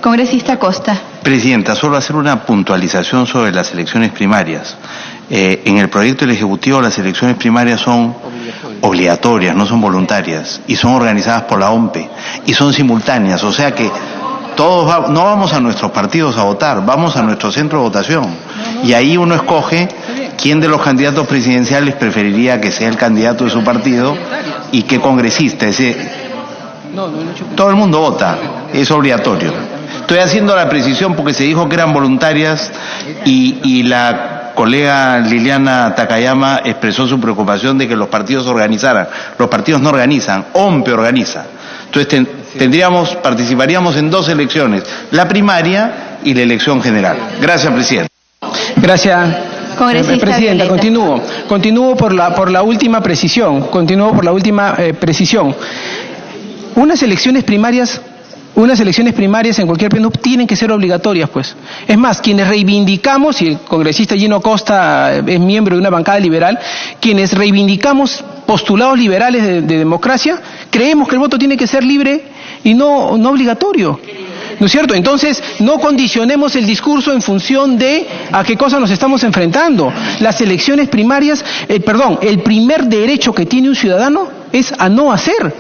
Congresista Costa. Presidenta, solo hacer una puntualización sobre las elecciones primarias. En el proyecto del Ejecutivo las elecciones primarias son obligatorias, no son voluntarias, y son organizadas por la OMPE, y son simultáneas, o sea que todos no vamos a nuestros partidos a votar, vamos a nuestro centro de votación, y ahí uno escoge quién de los candidatos presidenciales preferiría que sea el candidato de su partido y qué congresista. Todo el mundo vota, es obligatorio. Estoy haciendo la precisión porque se dijo que eran voluntarias y la colega Liliana Takayama expresó su preocupación de que los partidos organizaran. Los partidos no organizan, OMPE organiza. Entonces participaríamos en dos elecciones, la primaria y la elección general. Gracias, Presidenta. Gracias. Presidenta, continúo por la última precisión. Unas elecciones primarias en cualquier país tienen que ser obligatorias, pues. Es más, quienes reivindicamos, y el congresista Gino Costa es miembro de una bancada liberal, quienes reivindicamos postulados liberales de democracia, creemos que el voto tiene que ser libre y no obligatorio. ¿No es cierto? Entonces, no condicionemos el discurso en función de a qué cosa nos estamos enfrentando. Las elecciones primarias, el primer derecho que tiene un ciudadano es a no hacer.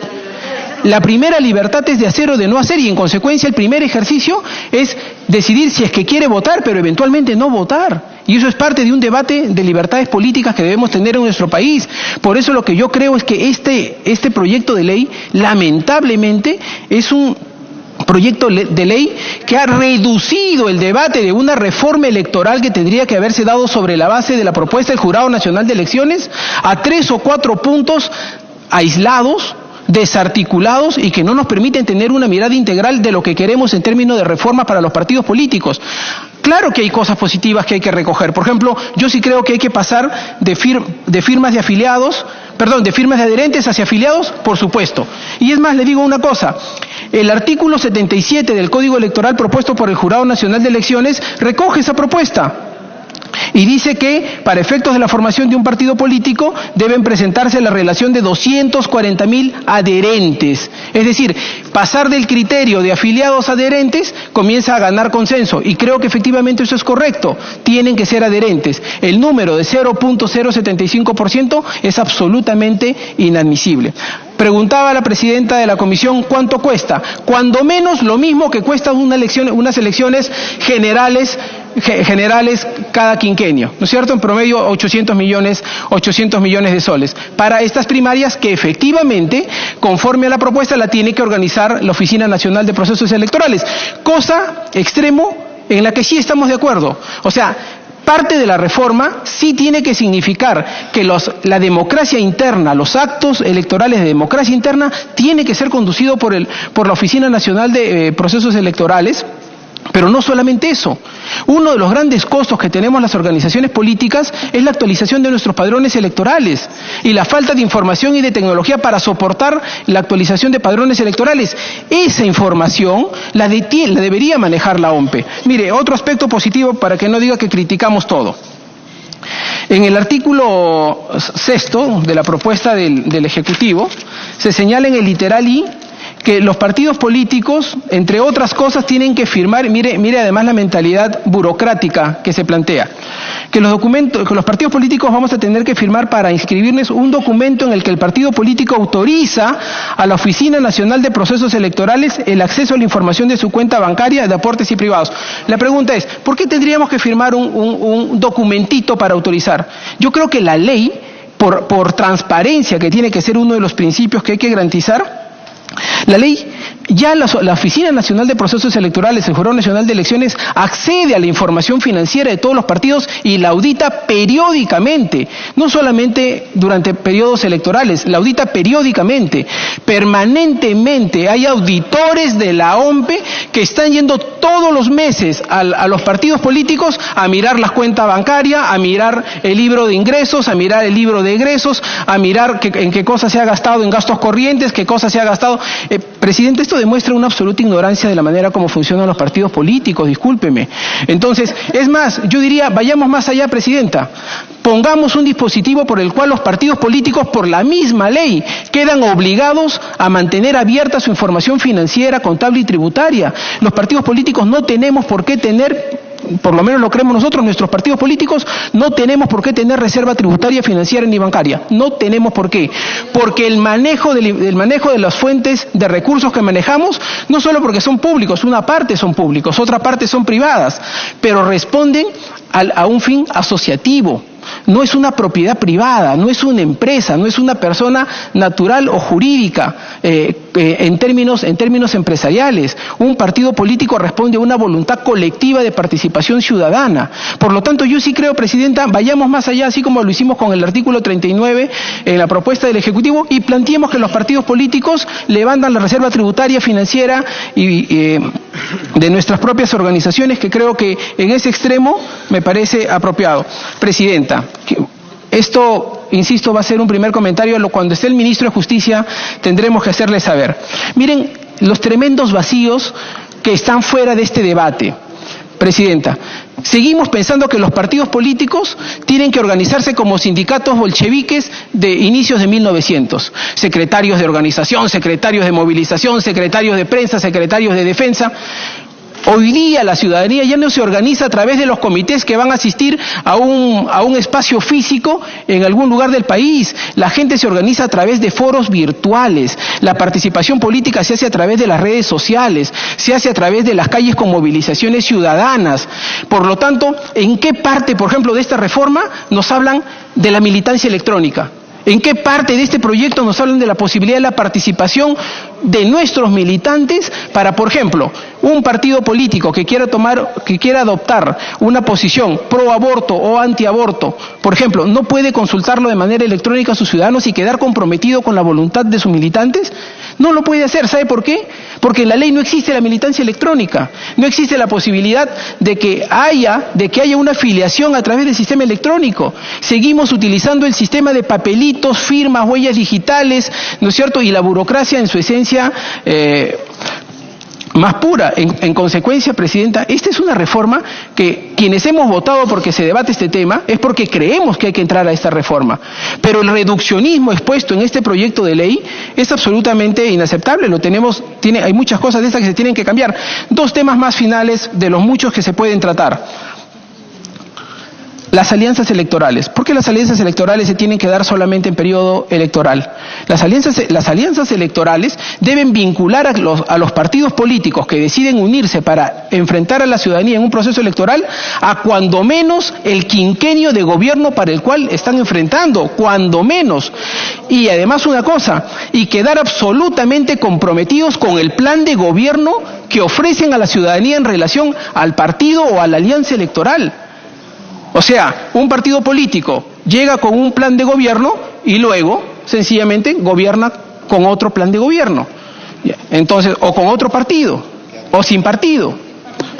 La primera libertad es de hacer o de no hacer, y en consecuencia el primer ejercicio es decidir si es que quiere votar, pero eventualmente no votar. Y eso es parte de un debate de libertades políticas que debemos tener en nuestro país. Por eso lo que yo creo es que este proyecto de ley, lamentablemente, es un proyecto de ley que ha reducido el debate de una reforma electoral que tendría que haberse dado sobre la base de la propuesta del Jurado Nacional de Elecciones a 3 o 4 puntos aislados, desarticulados, y que no nos permiten tener una mirada integral de lo que queremos en términos de reforma para los partidos políticos. Claro que hay cosas positivas que hay que recoger. Por ejemplo, yo sí creo que hay que pasar de firmas de adherentes hacia afiliados, por supuesto. Y es más, le digo una cosa, el artículo 77 del Código Electoral propuesto por el Jurado Nacional de Elecciones recoge esa propuesta. Y dice que, para efectos de la formación de un partido político, deben presentarse la relación de 240.000 adherentes. Es decir, pasar del criterio de afiliados a adherentes comienza a ganar consenso. Y creo que efectivamente eso es correcto. Tienen que ser adherentes. El número de 0.075% es absolutamente inadmisible. Preguntaba a la presidenta de la comisión cuánto cuesta. Cuando menos lo mismo que cuesta unas elecciones generales cada quinquenio, ¿no es cierto? En promedio 800 millones de soles. Para estas primarias que efectivamente, conforme a la propuesta, la tiene que organizar la Oficina Nacional de Procesos Electorales. Cosa extremo en la que sí estamos de acuerdo. O sea, parte de la reforma sí tiene que significar que la democracia interna, los actos electorales de democracia interna, tiene que ser conducido por la Oficina Nacional de Procesos Electorales. Pero no solamente eso. Uno de los grandes costos que tenemos las organizaciones políticas es la actualización de nuestros padrones electorales y la falta de información y de tecnología para soportar la actualización de padrones electorales. Esa información la debería manejar la OMPE. Mire, otro aspecto positivo para que no diga que criticamos todo. En el artículo 6 de la propuesta del Ejecutivo se señala en el literal I que los partidos políticos, entre otras cosas, tienen que firmar, mire además la mentalidad burocrática que se plantea, que los partidos políticos vamos a tener que firmar para inscribirnos un documento en el que el partido político autoriza a la Oficina Nacional de Procesos Electorales el acceso a la información de su cuenta bancaria, de aportes y privados. La pregunta es, ¿por qué tendríamos que firmar un documentito para autorizar? Yo creo que la ley, por transparencia, que tiene que ser uno de los principios que hay que garantizar, la ley, ya la Oficina Nacional de Procesos Electorales, el Jurado Nacional de Elecciones, accede a la información financiera de todos los partidos y la audita periódicamente, no solamente durante periodos electorales, la audita periódicamente, permanentemente. Hay auditores de la OMPE que están yendo todos los meses a los partidos políticos a mirar las cuentas bancarias, a mirar el libro de ingresos, a mirar el libro de egresos, a mirar en qué cosas se ha gastado en gastos corrientes, qué cosas se ha gastado. Presidente, esto esto demuestra una absoluta ignorancia de la manera como funcionan los partidos políticos, discúlpeme. Entonces, es más, yo diría, vayamos más allá, Presidenta. Pongamos un dispositivo por el cual los partidos políticos, por la misma ley, quedan obligados a mantener abierta su información financiera, contable y tributaria. Los partidos políticos no tenemos por qué tener, por lo menos lo creemos nosotros, nuestros partidos políticos, no tenemos por qué tener reserva tributaria, financiera ni bancaria. No tenemos por qué. Porque el manejo de las fuentes de recursos que manejamos, no solo porque son públicos, una parte son públicos, otra parte son privadas, pero responden a un fin asociativo. No es una propiedad privada, no es una empresa, no es una persona natural o jurídica en términos empresariales. Un partido político responde a una voluntad colectiva de participación ciudadana. Por lo tanto, yo sí creo, Presidenta, vayamos más allá, así como lo hicimos con el artículo 39 en la propuesta del Ejecutivo, y planteemos que los partidos políticos levantan la reserva tributaria, financiera y de nuestras propias organizaciones, que creo que en ese extremo me parece apropiado. Presidenta, esto, insisto, va a ser un primer comentario. Cuando esté el ministro de Justicia tendremos que hacerle saber. Miren los tremendos vacíos que están fuera de este debate. Presidenta, seguimos pensando que los partidos políticos tienen que organizarse como sindicatos bolcheviques de inicios de 1900. Secretarios de organización, secretarios de movilización, secretarios de prensa, secretarios de defensa. Hoy día la ciudadanía ya no se organiza a través de los comités que van a asistir a un espacio físico en algún lugar del país. La gente se organiza a través de foros virtuales. La participación política se hace a través de las redes sociales, se hace a través de las calles con movilizaciones ciudadanas. Por lo tanto, ¿en qué parte, por ejemplo, de esta reforma nos hablan de la militancia electrónica? ¿En qué parte de este proyecto nos hablan de la posibilidad de la participación de nuestros militantes para, por ejemplo, un partido político que quiera adoptar una posición pro aborto o antiaborto, por ejemplo, no puede consultarlo de manera electrónica a sus ciudadanos y quedar comprometido con la voluntad de sus militantes? No lo puede hacer. ¿Sabe por qué? Porque en la ley no existe la militancia electrónica, no existe la posibilidad de que haya una afiliación a través del sistema electrónico. Seguimos utilizando el sistema de papelitos, firmas, huellas digitales, ¿no es cierto? Y la burocracia en su esencia más pura. En consecuencia, Presidenta, esta es una reforma que quienes hemos votado porque se debate este tema es porque creemos que hay que entrar a esta reforma. Pero el reduccionismo expuesto en este proyecto de ley es absolutamente inaceptable. Hay muchas cosas de estas que se tienen que cambiar. Dos temas más finales de los muchos que se pueden tratar. Las alianzas electorales. ¿Por qué las alianzas electorales se tienen que dar solamente en periodo electoral? Las alianzas electorales deben vincular a los partidos políticos que deciden unirse para enfrentar a la ciudadanía en un proceso electoral a cuando menos el quinquenio de gobierno para el cual están enfrentando, cuando menos. Y además una cosa, y quedar absolutamente comprometidos con el plan de gobierno que ofrecen a la ciudadanía en relación al partido o a la alianza electoral. O sea, un partido político llega con un plan de gobierno y luego, sencillamente, gobierna con otro plan de gobierno. Entonces, o con otro partido, o sin partido,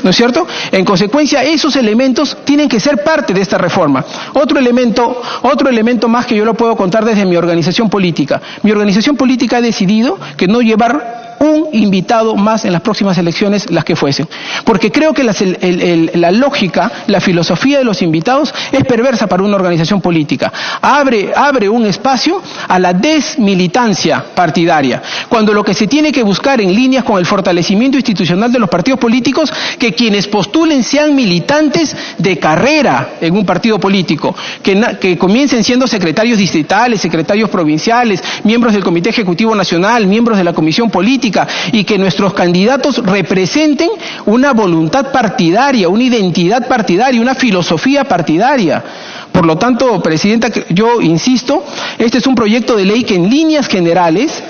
¿no es cierto? En consecuencia, esos elementos tienen que ser parte de esta reforma. Otro elemento más que yo lo puedo contar desde mi organización política. Mi organización política ha decidido que no llevar un invitado más en las próximas elecciones, las que fuesen. Porque creo que la lógica, la filosofía de los invitados es perversa para una organización política. Abre un espacio a la desmilitancia partidaria. Cuando lo que se tiene que buscar en líneas con el fortalecimiento institucional de los partidos políticos, que quienes postulen sean militantes de carrera en un partido político, que comiencen siendo secretarios distritales, secretarios provinciales, miembros del Comité Ejecutivo Nacional, miembros de la Comisión Política, y que nuestros candidatos representen una voluntad partidaria, una identidad partidaria, una filosofía partidaria. Por lo tanto, Presidenta, yo insisto, este es un proyecto de ley que en líneas generales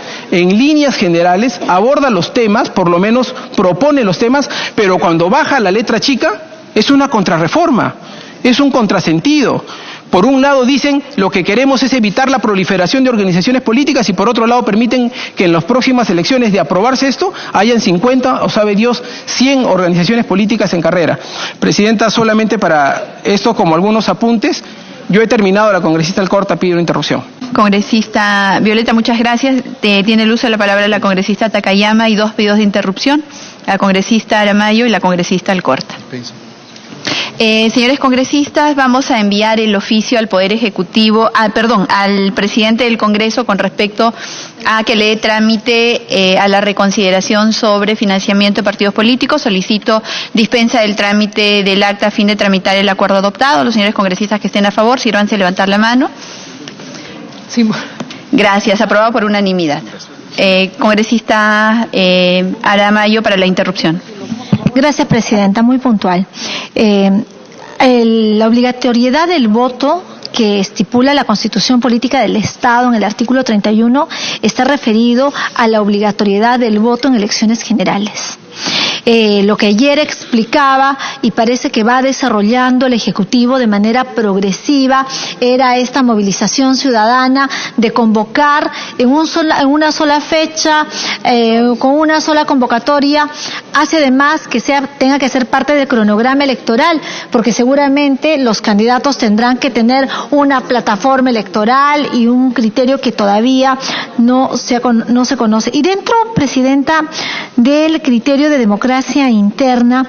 aborda los temas, por lo menos propone los temas, pero cuando baja la letra chica es una contrarreforma, es un contrasentido. Por un lado dicen lo que queremos es evitar la proliferación de organizaciones políticas y por otro lado permiten que en las próximas elecciones de aprobarse esto hayan 50 o sabe Dios 100 organizaciones políticas en carrera. Presidenta, solamente para esto como algunos apuntes, yo he terminado, la congresista Alcorta pide una interrupción. Congresista Violeta, muchas gracias. Tiene el uso de la palabra la congresista Takayama y 2 pedidos de interrupción, la congresista Aramayo y la congresista Alcorta. Señores congresistas, vamos a enviar el oficio al Poder Ejecutivo, al presidente del Congreso con respecto a que le dé trámite a la reconsideración sobre financiamiento de partidos políticos. Solicito dispensa del trámite del acta a fin de tramitar el acuerdo adoptado. Los señores congresistas que estén a favor, sírvanse a levantar la mano. Sí. Gracias, aprobado por unanimidad. Congresista Aramayo para la interrupción. Gracias, presidenta. Muy puntual. La obligatoriedad del voto que estipula la Constitución Política del Estado en el artículo 31 está referido a la obligatoriedad del voto en elecciones generales. Lo que ayer explicaba y parece que va desarrollando el Ejecutivo de manera progresiva era esta movilización ciudadana de convocar en una sola fecha, con una sola convocatoria, hace además que tenga que ser parte del cronograma electoral, porque seguramente los candidatos tendrán que tener una plataforma electoral y un criterio que todavía no se conoce. Y dentro, presidenta, del criterio de democracia interna,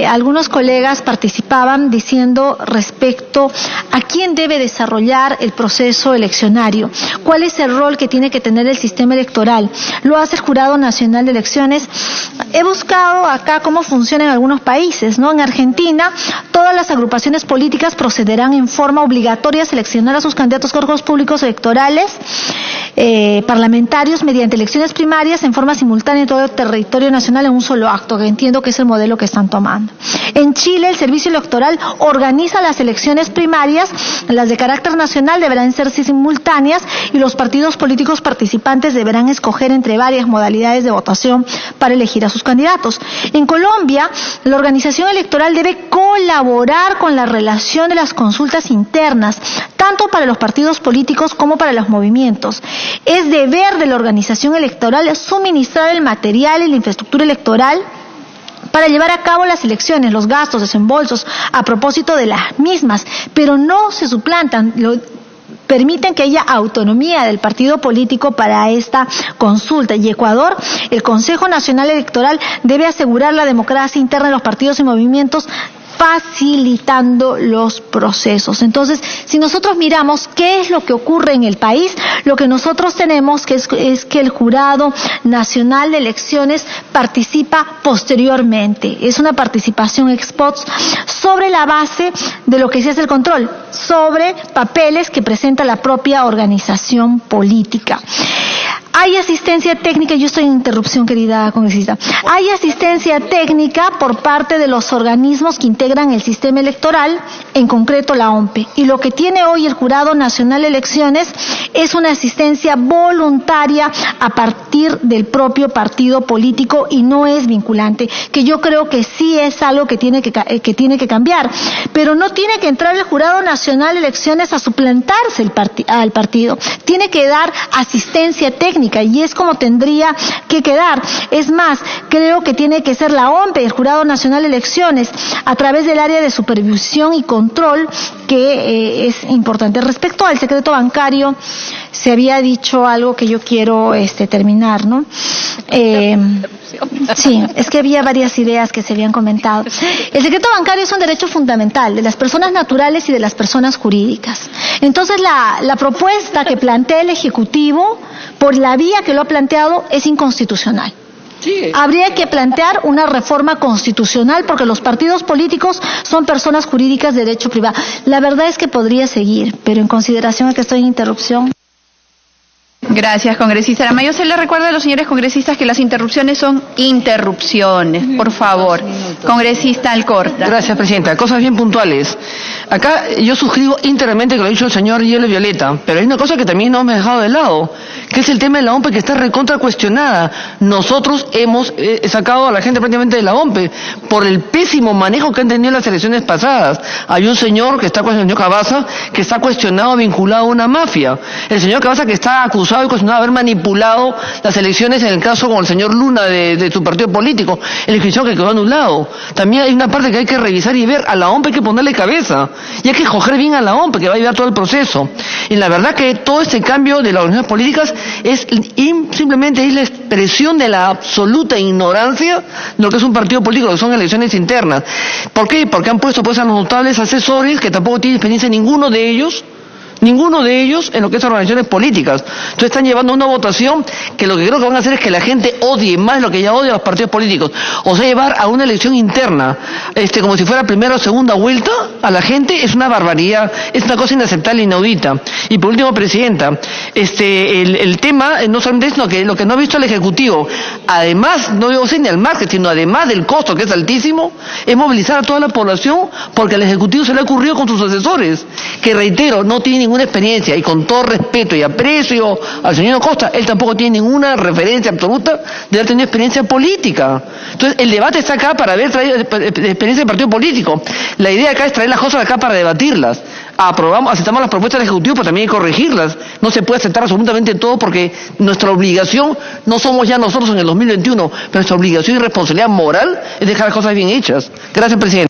algunos colegas participaban diciendo respecto a quién debe desarrollar el proceso eleccionario, cuál es el rol que tiene que tener el sistema electoral. Lo hace el Jurado Nacional de Elecciones. He buscado acá cómo funciona en algunos países, ¿no? En Argentina, todas las agrupaciones políticas procederán en forma obligatoria a seleccionar a sus candidatos a cargos públicos electorales, parlamentarios, mediante elecciones primarias en forma simultánea en todo el territorio nacional en un solo acto, que entiendo que es el modelo que están tomando. En Chile, el Servicio Electoral organiza las elecciones primarias, las de carácter nacional deberán ser simultáneas y los partidos políticos participantes deberán escoger entre varias modalidades de votación para elegir a sus candidatos. En Colombia, la organización electoral debe colaborar con la relación de las consultas internas, tanto para los partidos políticos como para los movimientos. Es deber de la organización electoral suministrar el material y la infraestructura electoral para llevar a cabo las elecciones, los gastos, desembolsos a propósito de las mismas, pero no se suplantan, permiten que haya autonomía del partido político para esta consulta. Y Ecuador, el Consejo Nacional Electoral debe asegurar la democracia interna de los partidos y movimientos, facilitando los procesos. Entonces, si nosotros miramos qué es lo que ocurre en el país, lo que nosotros tenemos es que el Jurado Nacional de Elecciones participa posteriormente. Es una participación ex post sobre la base de lo que se hace el control, sobre papeles que presenta la propia organización política. Hay asistencia técnica, yo estoy en interrupción, querida congresista. Hay asistencia técnica por parte de los organismos que integran el sistema electoral, en concreto la OMPE. Y lo que tiene hoy el Jurado Nacional de Elecciones es una asistencia voluntaria a partir del propio partido político y no es vinculante, que yo creo que sí es algo que tiene que cambiar. Pero no tiene que entrar el Jurado Nacional de Elecciones a suplantarse al partido. Tiene que dar asistencia técnica. Y es como tendría que quedar. Es más, creo que tiene que ser la OMPE, el Jurado Nacional de Elecciones, a través del área de supervisión y control, que es importante. Respecto al secreto bancario, se había dicho algo que yo quiero terminar, ¿no? Sí, es que había varias ideas que se habían comentado. El secreto bancario es un derecho fundamental de las personas naturales y de las personas jurídicas. Entonces, la propuesta que plantea el Ejecutivo, por la vía que lo ha planteado, es inconstitucional. Sí. Habría que plantear una reforma constitucional porque los partidos políticos son personas jurídicas de derecho privado. La verdad es que podría seguir, pero en consideración a que estoy en interrupción. Gracias, congresista Aramayo. Se le recuerda a los señores congresistas que las interrupciones son interrupciones, por favor. Congresista Alcorta. Gracias, presidenta. Cosas bien puntuales. Acá yo suscribo íntegramente lo que ha dicho el señor Yele Violeta, pero hay una cosa que también no me he dejado de lado, que es el tema de la OMPE, que está recontra cuestionada. Nosotros hemos sacado a la gente prácticamente de la OMPE por el pésimo manejo que han tenido las elecciones pasadas. Hay un señor que está cuestionado, el señor Cabaza, que está cuestionado, vinculado a una mafia. El señor Cabaza, que está acusado y cuestionado de haber manipulado las elecciones en el caso con el señor Luna de su partido político, el elección que quedó anulado. también hay una parte que hay que revisar y ver. A la OMP hay que ponerle cabeza, y hay que coger bien a la OMP, que va a llevar todo el proceso. Y la verdad que todo este cambio de las organizaciones políticas simplemente es la expresión de la absoluta ignorancia de lo que es un partido político, que son elecciones internas. ¿Por qué? Porque han puesto pues a los notables asesores que tampoco tienen experiencia ninguno de ellos en lo que es organizaciones políticas. Entonces están llevando una votación que lo que creo que van a hacer es que la gente odie más lo que ya odia a los partidos políticos. O sea, llevar a una elección interna, como si fuera primera o segunda vuelta a la gente, es una barbaridad, es una cosa inaceptable e inaudita. Y por último, Presidenta, el tema no solamente es lo que no ha visto el Ejecutivo, además, no digo ni al margen, sino además del costo, que es altísimo, es movilizar a toda la población, porque al Ejecutivo se le ha ocurrido con sus asesores, que reitero, no tienen ninguna experiencia, y con todo respeto y aprecio al señor Acosta, él tampoco tiene ninguna referencia absoluta de haber tenido experiencia política. Entonces el debate está acá para haber traído experiencia de partido político. La idea acá es traer las cosas acá para debatirlas. Aceptamos las propuestas del Ejecutivo, pero también hay que corregirlas. No se puede aceptar absolutamente todo, porque nuestra obligación, no somos ya nosotros en el 2021, pero nuestra obligación y responsabilidad moral es dejar las cosas bien hechas. Gracias, Presidente.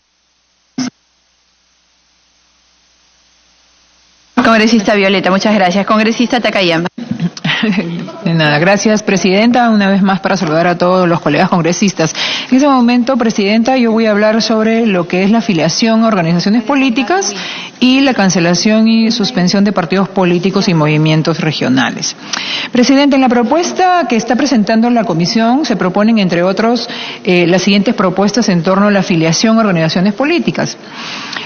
Congresista Violeta, muchas gracias. Congresista Takayama. De nada, gracias, Presidenta. Una vez más para saludar a todos los colegas congresistas. En este momento, Presidenta, yo voy a hablar sobre lo que es la afiliación a organizaciones políticas y la cancelación y suspensión de partidos políticos y movimientos regionales. Presidente, en la propuesta que está presentando la Comisión se proponen, entre otros, las siguientes propuestas en torno a la afiliación a organizaciones políticas.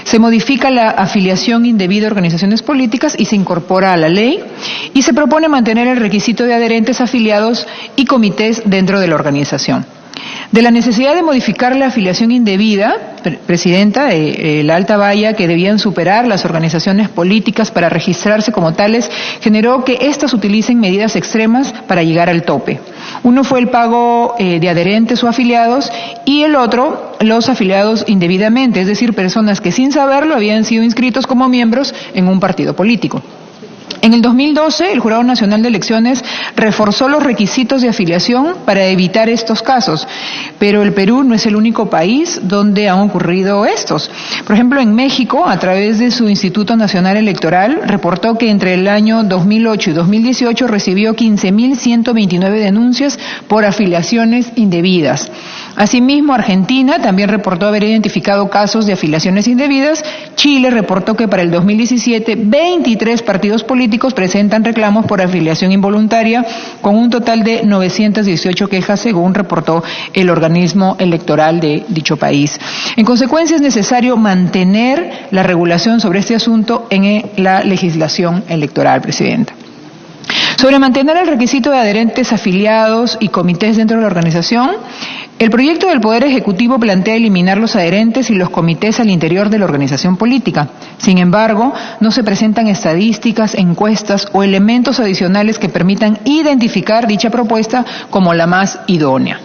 Se modifica la afiliación indebida a organizaciones políticas y se incorpora a la ley, y se propone mantener el requisito de adherentes, afiliados y comités dentro de la organización. De la necesidad de modificar la afiliación indebida, Presidenta, la alta valla que debían superar las organizaciones políticas para registrarse como tales, generó que éstas utilicen medidas extremas para llegar al tope. Uno fue el pago de adherentes o afiliados, y el otro, los afiliados indebidamente, es decir, personas que sin saberlo habían sido inscritos como miembros en un partido político. En el 2012, el Jurado Nacional de Elecciones reforzó los requisitos de afiliación para evitar estos casos, pero el Perú no es el único país donde han ocurrido estos. Por ejemplo, en México, a través de su Instituto Nacional Electoral, reportó que entre el año 2008 y 2018 recibió 15.129 denuncias por afiliaciones indebidas. Asimismo, Argentina también reportó haber identificado casos de afiliaciones indebidas. Chile reportó que para el 2017, 23 partidos políticos presentan reclamos por afiliación involuntaria, con un total de 918 quejas, según reportó el organismo electoral de dicho país. En consecuencia, es necesario mantener la regulación sobre este asunto en la legislación electoral, Presidenta. Sobre mantener el requisito de adherentes, afiliados y comités dentro de la organización, el proyecto del Poder Ejecutivo plantea eliminar los adherentes y los comités al interior de la organización política. Sin embargo, no se presentan estadísticas, encuestas o elementos adicionales que permitan identificar dicha propuesta como la más idónea.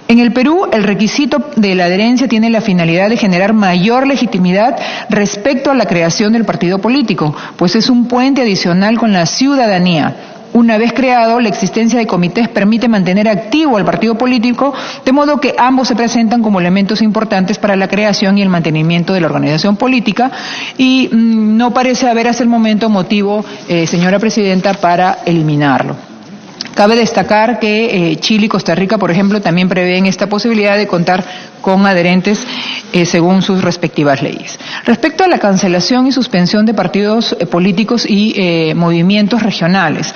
En el Perú, el requisito de la adherencia tiene la finalidad de generar mayor legitimidad respecto a la creación del partido político, pues es un puente adicional con la ciudadanía. Una vez creado, la existencia de comités permite mantener activo al partido político, de modo que ambos se presentan como elementos importantes para la creación y el mantenimiento de la organización política, y no parece haber hasta el momento motivo, señora Presidenta, para eliminarlo. Cabe destacar que Chile y Costa Rica, por ejemplo, también prevén esta posibilidad de contar con adherentes según sus respectivas leyes. Respecto a la cancelación y suspensión de partidos políticos y movimientos regionales,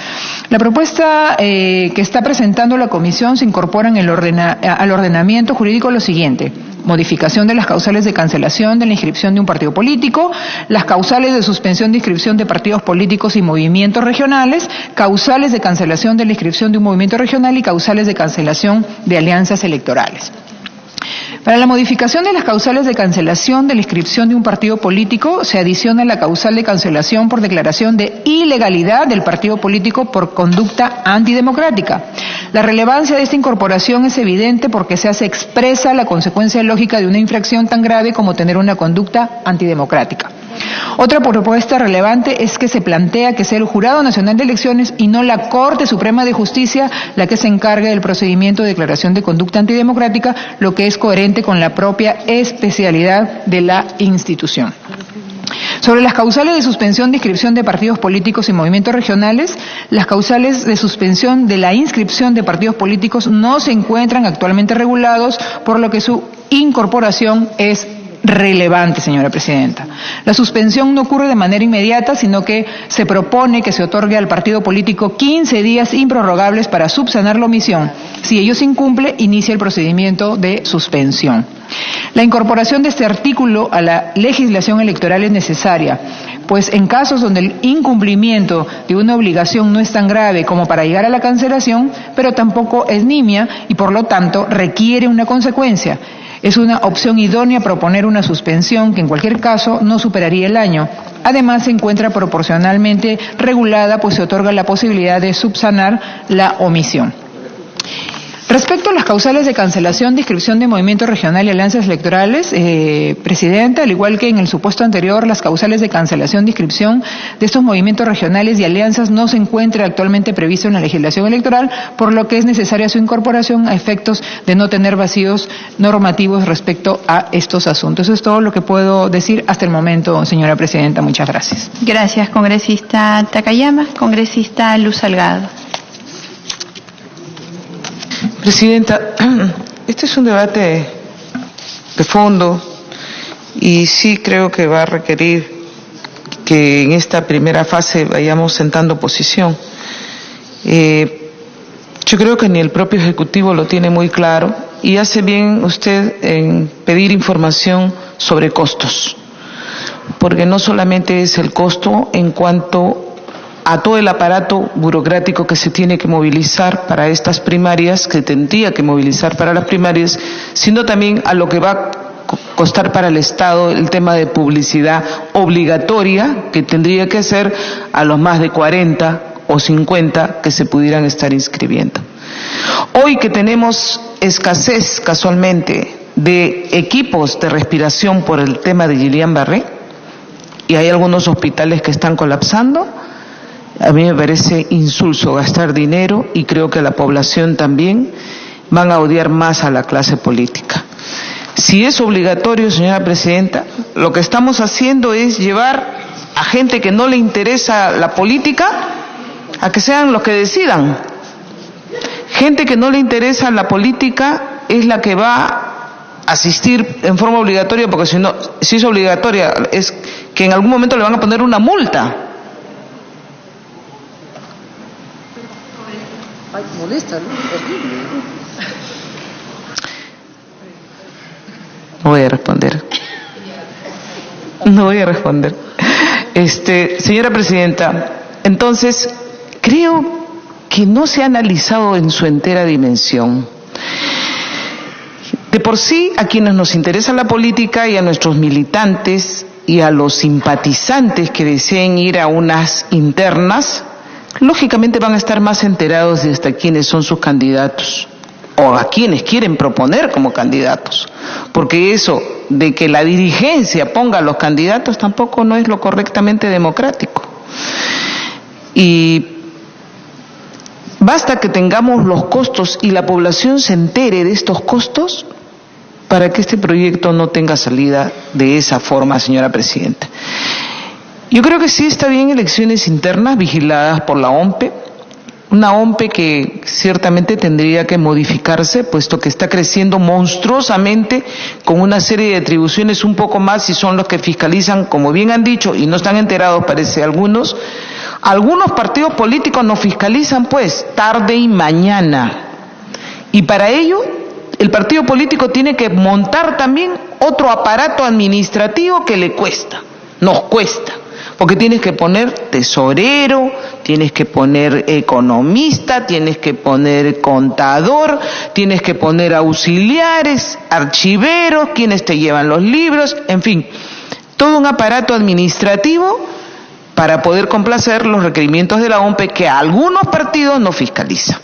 la propuesta que está presentando la Comisión se incorpora en al ordenamiento jurídico lo siguiente: modificación de las causales de cancelación de la inscripción de un partido político, las causales de suspensión de inscripción de partidos políticos y movimientos regionales, causales de cancelación de la inscripción de un movimiento regional y causales de cancelación de alianzas electorales. Para la modificación de las causales de cancelación de la inscripción de un partido político, se adiciona la causal de cancelación por declaración de ilegalidad del partido político por conducta antidemocrática. La relevancia de esta incorporación es evidente porque se hace expresa la consecuencia lógica de una infracción tan grave como tener una conducta antidemocrática. Otra propuesta relevante es que se plantea que sea el Jurado Nacional de Elecciones y no la Corte Suprema de Justicia la que se encargue del procedimiento de declaración de conducta antidemocrática, lo que es coherente con la propia especialidad de la institución. Sobre las causales de suspensión de inscripción de partidos políticos y movimientos regionales, las causales de suspensión de la inscripción de partidos políticos no se encuentran actualmente regulados, por lo que su incorporación es relevante, señora presidenta. La suspensión no ocurre de manera inmediata, sino que se propone que se otorgue al partido político 15 días improrrogables para subsanar la omisión. Si ello se incumple, inicia el procedimiento de suspensión. La incorporación de este artículo a la legislación electoral es necesaria, pues en casos donde el incumplimiento de una obligación no es tan grave como para llegar a la cancelación, pero tampoco es nimia y por lo tanto requiere una consecuencia. Es una opción idónea proponer una suspensión que en cualquier caso no superaría el año. Además se encuentra proporcionalmente regulada, pues se otorga la posibilidad de subsanar la omisión. Respecto a las causales de cancelación de inscripción de movimiento regional y alianzas electorales, Presidenta, al igual que en el supuesto anterior, las causales de cancelación de inscripción de estos movimientos regionales y alianzas no se encuentran actualmente previstos en la legislación electoral, por lo que es necesaria su incorporación a efectos de no tener vacíos normativos respecto a estos asuntos. Eso es todo lo que puedo decir hasta el momento, señora Presidenta. Muchas gracias. Gracias, congresista Takayama. Congresista Luz Salgado. Presidenta, este es un debate de fondo y sí creo que va a requerir que en esta primera fase vayamos sentando posición. Yo creo que ni el propio Ejecutivo lo tiene muy claro y hace bien usted en pedir información sobre costos, porque no solamente es el costo en cuanto a todo el aparato burocrático que se tiene que movilizar para estas primarias, que tendría que movilizar para las primarias, sino también a lo que va a costar para el Estado el tema de publicidad obligatoria que tendría que hacer a los más de 40 o 50 que se pudieran estar inscribiendo. Hoy que tenemos escasez casualmente de equipos de respiración por el tema de Guillain-Barré y hay algunos hospitales que están colapsando, a mí me parece insulso gastar dinero y creo que la población también van a odiar más a la clase política. Si es obligatorio, señora Presidenta, lo que estamos haciendo es llevar a gente que no le interesa la política a que sean los que decidan. Gente que no le interesa la política es la que va a asistir en forma obligatoria, porque si es obligatoria es que en algún momento le van a poner una multa. Molesta, ¿no? Horrible. No voy a responder. No voy a responder. Señora Presidenta, entonces creo que no se ha analizado en su entera dimensión. De por sí, a quienes nos interesa la política y a nuestros militantes y a los simpatizantes que deseen ir a unas internas, lógicamente van a estar más enterados de hasta quiénes son sus candidatos o a quienes quieren proponer como candidatos, porque eso de que la dirigencia ponga a los candidatos tampoco no es lo correctamente democrático. Y basta que tengamos los costos y la población se entere de estos costos para que este proyecto no tenga salida de esa forma, señora Presidenta. Yo creo que sí está bien elecciones internas vigiladas por la OMPE, una OMPE que ciertamente tendría que modificarse, puesto que está creciendo monstruosamente con una serie de atribuciones un poco más y son los que fiscalizan, como bien han dicho, y no están enterados, parece algunos partidos políticos nos fiscalizan pues tarde y mañana. Y para ello, el partido político tiene que montar también otro aparato administrativo que le cuesta, nos cuesta. Porque tienes que poner tesorero, tienes que poner economista, tienes que poner contador, tienes que poner auxiliares, archiveros, quienes te llevan los libros, en fin, todo un aparato administrativo para poder complacer los requerimientos de la OMPE que a algunos partidos no fiscaliza.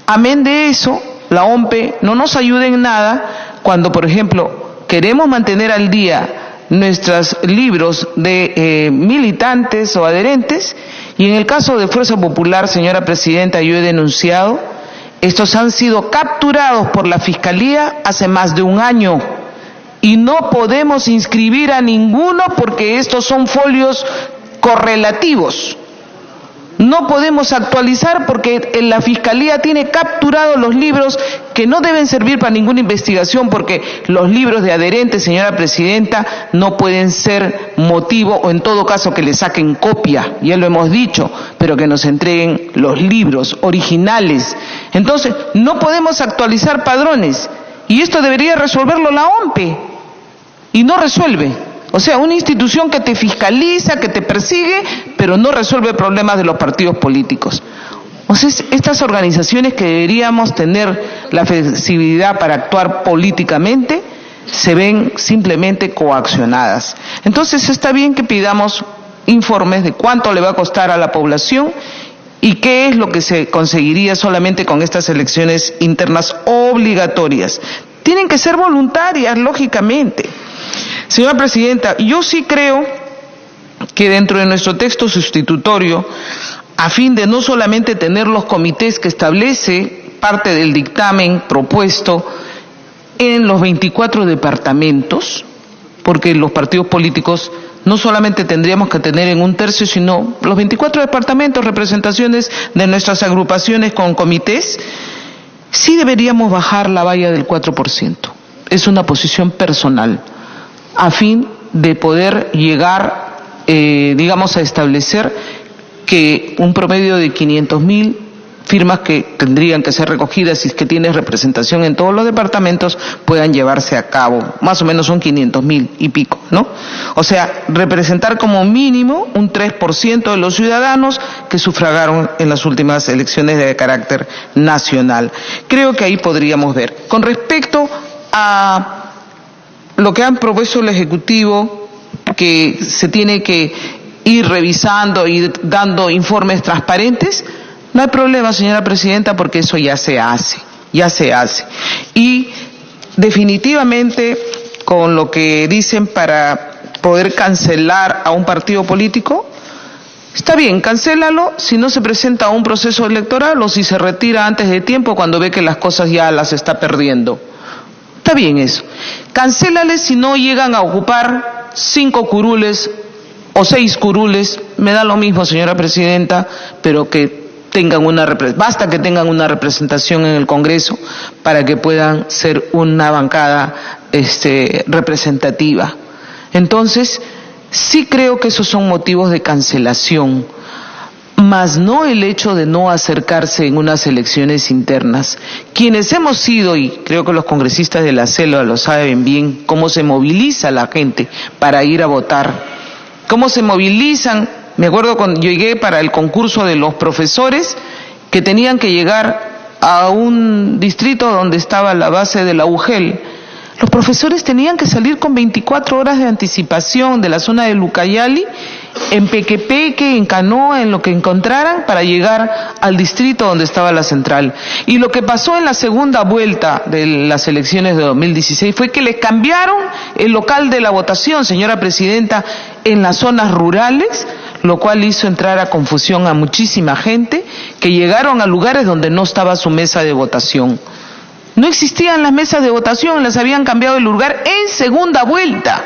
Amén de eso, la OMPE no nos ayuda en nada cuando, por ejemplo, queremos mantener al día nuestros libros de militantes o adherentes, y en el caso de Fuerza Popular, señora Presidenta, yo he denunciado, estos han sido capturados por la Fiscalía hace más de un año y no podemos inscribir a ninguno porque estos son folios correlativos. No podemos actualizar porque la Fiscalía tiene capturados los libros que no deben servir para ninguna investigación, porque los libros de adherentes, señora Presidenta, no pueden ser motivo, o en todo caso que le saquen copia, ya lo hemos dicho, pero que nos entreguen los libros originales. Entonces, no podemos actualizar padrones, y esto debería resolverlo la OMPE, y no resuelve. O sea, una institución que te fiscaliza, que te persigue, pero no resuelve problemas de los partidos políticos. Entonces, estas organizaciones que deberíamos tener la flexibilidad para actuar políticamente, se ven simplemente coaccionadas. Entonces, está bien que pidamos informes de cuánto le va a costar a la población y qué es lo que se conseguiría solamente con estas elecciones internas obligatorias. Tienen que ser voluntarias, lógicamente. Señora Presidenta, yo sí creo que dentro de nuestro texto sustitutorio, a fin de no solamente tener los comités que establece parte del dictamen propuesto en los 24 departamentos, porque los partidos políticos no solamente tendríamos que tener en un tercio, sino los 24 departamentos, representaciones de nuestras agrupaciones con comités, sí deberíamos bajar la valla del 4%. Es una posición personal, a fin de poder llegar, a establecer que un promedio de 500.000 firmas que tendrían que ser recogidas y que tienen representación en todos los departamentos puedan llevarse a cabo. Más o menos son 500.000 y pico, ¿no? O sea, representar como mínimo un 3% de los ciudadanos que sufragaron en las últimas elecciones de carácter nacional. Creo que ahí podríamos ver. Con respecto a lo que han propuesto el Ejecutivo, que se tiene que ir revisando y dando informes transparentes, no hay problema, señora Presidenta, porque eso ya se hace. Y definitivamente, con lo que dicen para poder cancelar a un partido político, está bien, cancélalo si no se presenta a un proceso electoral o si se retira antes de tiempo cuando ve que las cosas ya las está perdiendo. Está bien eso. Cancélales si no llegan a ocupar 5 curules o 6 curules, me da lo mismo, señora Presidenta, pero que basta que tengan una representación en el Congreso para que puedan ser una bancada representativa. Entonces, sí creo que esos son motivos de cancelación, mas no el hecho de no acercarse en unas elecciones internas. Quienes hemos sido, y creo que los congresistas de la selva lo saben bien, cómo se moviliza la gente para ir a votar, cómo se movilizan. Me acuerdo cuando yo llegué para el concurso de los profesores, que tenían que llegar a un distrito donde estaba la base de la UGEL. Los profesores tenían que salir con 24 horas de anticipación de la zona de Lucayali, en Pequepeque, en canoa, en lo que encontraran, para llegar al distrito donde estaba la central. Y lo que pasó en la segunda vuelta de las elecciones de 2016 fue que les cambiaron el local de la votación, señora Presidenta, en las zonas rurales, lo cual hizo entrar a confusión a muchísima gente que llegaron a lugares donde no estaba su mesa de votación. No existían las mesas de votación, las habían cambiado el lugar en segunda vuelta,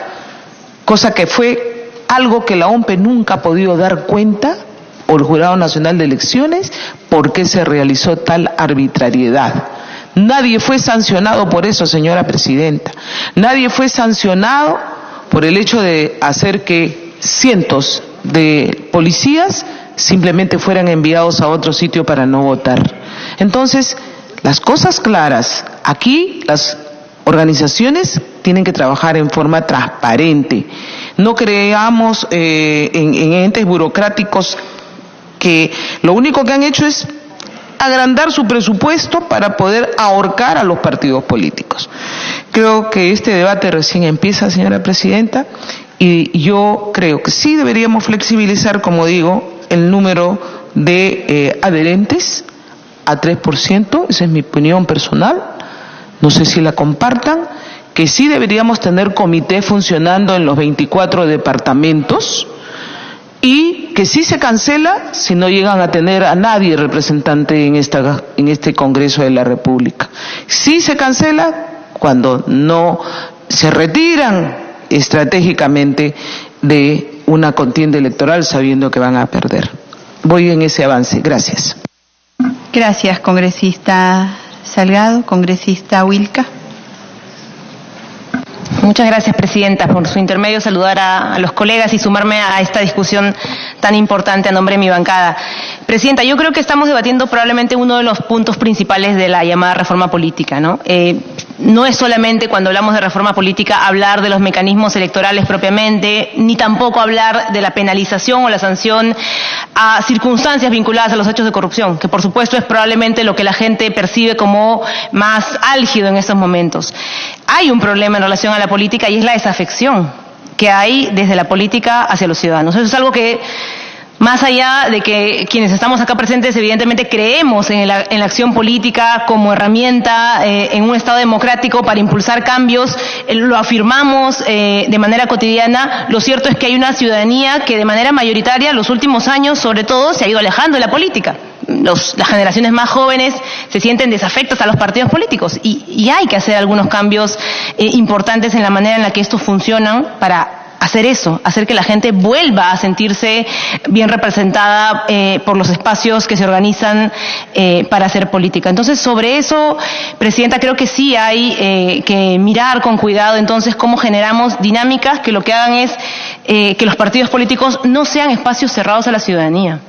cosa que fue algo que la OMPE nunca ha podido dar cuenta, o el Jurado Nacional de Elecciones, por qué se realizó tal arbitrariedad. Nadie fue sancionado por eso, señora Presidenta. Nadie fue sancionado por el hecho de hacer que cientos de policías simplemente fueran enviados a otro sitio para no votar. Entonces, las cosas claras, aquí las organizaciones tienen que trabajar en forma transparente. No creamos en entes burocráticos que lo único que han hecho es agrandar su presupuesto para poder ahorcar a los partidos políticos. Creo que este debate recién empieza, señora Presidenta, y yo creo que sí deberíamos flexibilizar, como digo, el número de adherentes a 3%, esa es mi opinión personal, no sé si la compartan, que sí deberíamos tener comité funcionando en los 24 departamentos y que sí se cancela si no llegan a tener a nadie representante en este Congreso de la República. Sí se cancela cuando no se retiran estratégicamente de una contienda electoral sabiendo que van a perder. Voy en ese avance. Gracias. Gracias, congresista Salgado. Congresista Wilca. Muchas gracias, presidenta. Por su intermedio, saludar a los colegas y sumarme a esta discusión tan importante a nombre de mi bancada. Presidenta, yo creo que estamos debatiendo probablemente uno de los puntos principales de la llamada reforma política, ¿no? No es solamente cuando hablamos de reforma política hablar de los mecanismos electorales propiamente, ni tampoco hablar de la penalización o la sanción a circunstancias vinculadas a los hechos de corrupción, que por supuesto es probablemente lo que la gente percibe como más álgido en estos momentos. Hay un problema en relación a la política y es la desafección que hay desde la política hacia los ciudadanos. Eso es algo que, más allá de que quienes estamos acá presentes evidentemente creemos en la acción política como herramienta en un Estado democrático para impulsar cambios, lo afirmamos de manera cotidiana, lo cierto es que hay una ciudadanía que de manera mayoritaria los últimos años sobre todo se ha ido alejando de la política. Las generaciones más jóvenes se sienten desafectas a los partidos políticos y hay que hacer algunos cambios importantes en la manera en la que estos funcionan para hacer eso, hacer que la gente vuelva a sentirse bien representada por los espacios que se organizan para hacer política. Entonces, sobre eso, presidenta, creo que sí hay que mirar con cuidado entonces cómo generamos dinámicas que lo que hagan es que los partidos políticos no sean espacios cerrados a la ciudadanía.